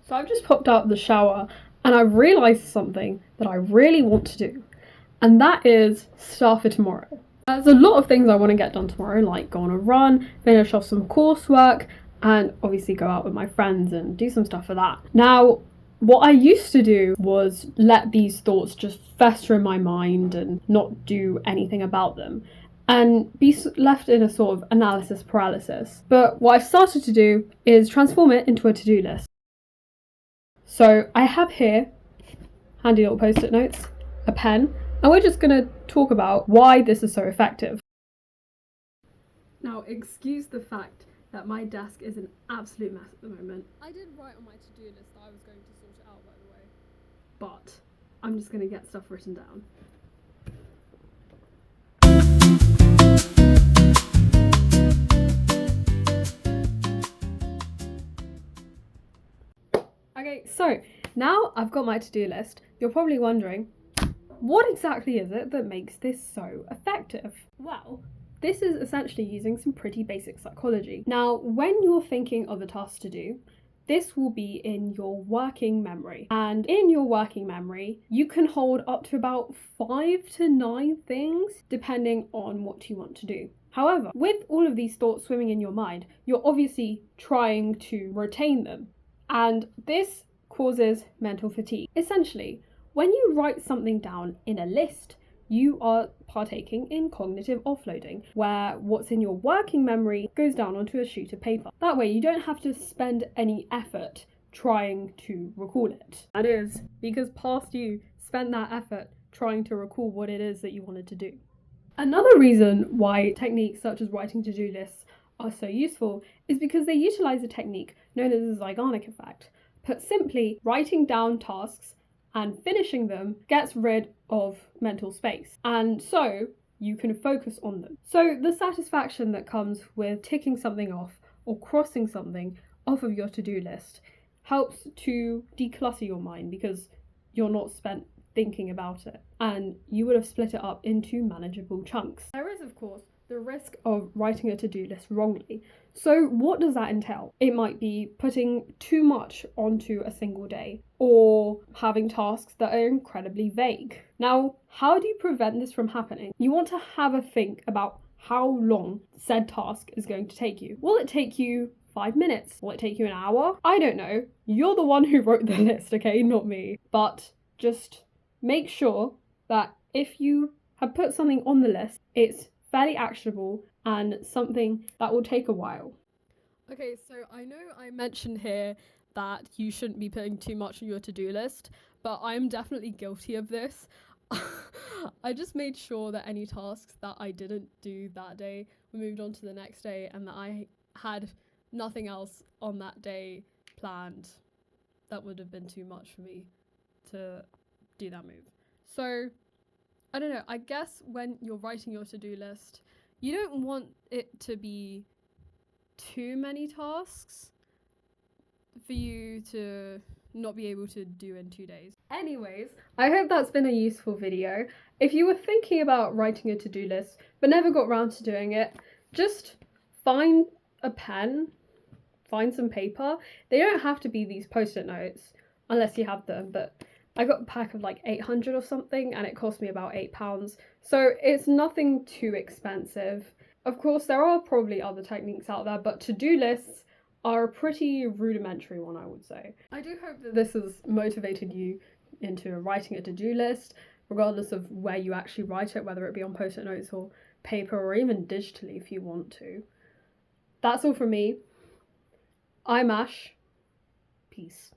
So I've just popped out of the shower and I've realised something that I really want to do, and that is start for tomorrow. There's a lot of things I want to get done tomorrow, like go on a run, finish off some coursework, and obviously go out with my friends and do some stuff for that. Now, what I used to do was let these thoughts just fester in my mind and not do anything about them and be left in a sort of analysis paralysis. But what I've started to do is transform it into a to-do list. So I have here handy little post-it notes, a pen, and we're just going to talk about why this is so effective. Now, excuse the fact that my desk is an absolute mess at the moment. I did write on my to-do list that I was going to sort it out, by the way. But I'm just going to get stuff written down. Okay, so now I've got my to-do list. You're probably wondering, what exactly is it that makes this so effective? Well, this is essentially using some pretty basic psychology. Now, when you're thinking of a task to do, this will be in your working memory. And in your working memory, you can hold up to about 5 to 9 things, depending on what you want to do. However, with all of these thoughts swimming in your mind, you're obviously trying to retain them. And this causes mental fatigue. Essentially, when you write something down in a list, you are partaking in cognitive offloading, where what's in your working memory goes down onto a sheet of paper. That way you don't have to spend any effort trying to recall it. That is because past you spent that effort trying to recall what it is that you wanted to do. Another reason why techniques such as writing to-do lists are so useful is because they utilize a technique known as the Zeigarnik effect. Put simply, writing down tasks and finishing them gets rid of mental space, and so you can focus on them. So the satisfaction that comes with ticking something off or crossing something off of your to-do list helps to declutter your mind because you're not spent thinking about it, and you would have split it up into manageable chunks. There is, of course, the risk of writing a to-do list wrongly. So what does that entail? It might be putting too much onto a single day, or having tasks that are incredibly vague. Now, how do you prevent this from happening? You want to have a think about how long said task is going to take you. Will it take you 5 minutes? Will it take you an hour? I don't know. You're the one who wrote the list, okay? Not me. But just make sure that if you have put something on the list, it's fairly actionable and something that will take a while. Okay, so I know I mentioned here that you shouldn't be putting too much on your to-do list, but I'm definitely guilty of this. I just made sure that any tasks that I didn't do that day were moved on to the next day, and that I had nothing else on that day planned that would have been too much for me to do that move. So I don't know, I guess when you're writing your to-do list, you don't want it to be too many tasks for you to not be able to do in 2 days. Anyways, I hope that's been a useful video. If you were thinking about writing a to-do list but never got around to doing it, just find a pen, find some paper. They don't have to be these post-it notes unless you have them, but I got a pack of like 800 or something and it cost me about £8. So it's nothing too expensive. Of course, there are probably other techniques out there, but to-do lists are a pretty rudimentary one, I would say. I do hope that this has motivated you into writing a to-do list, regardless of where you actually write it, whether it be on post-it notes or paper or even digitally if you want to. That's all from me. I'm Ash. Peace.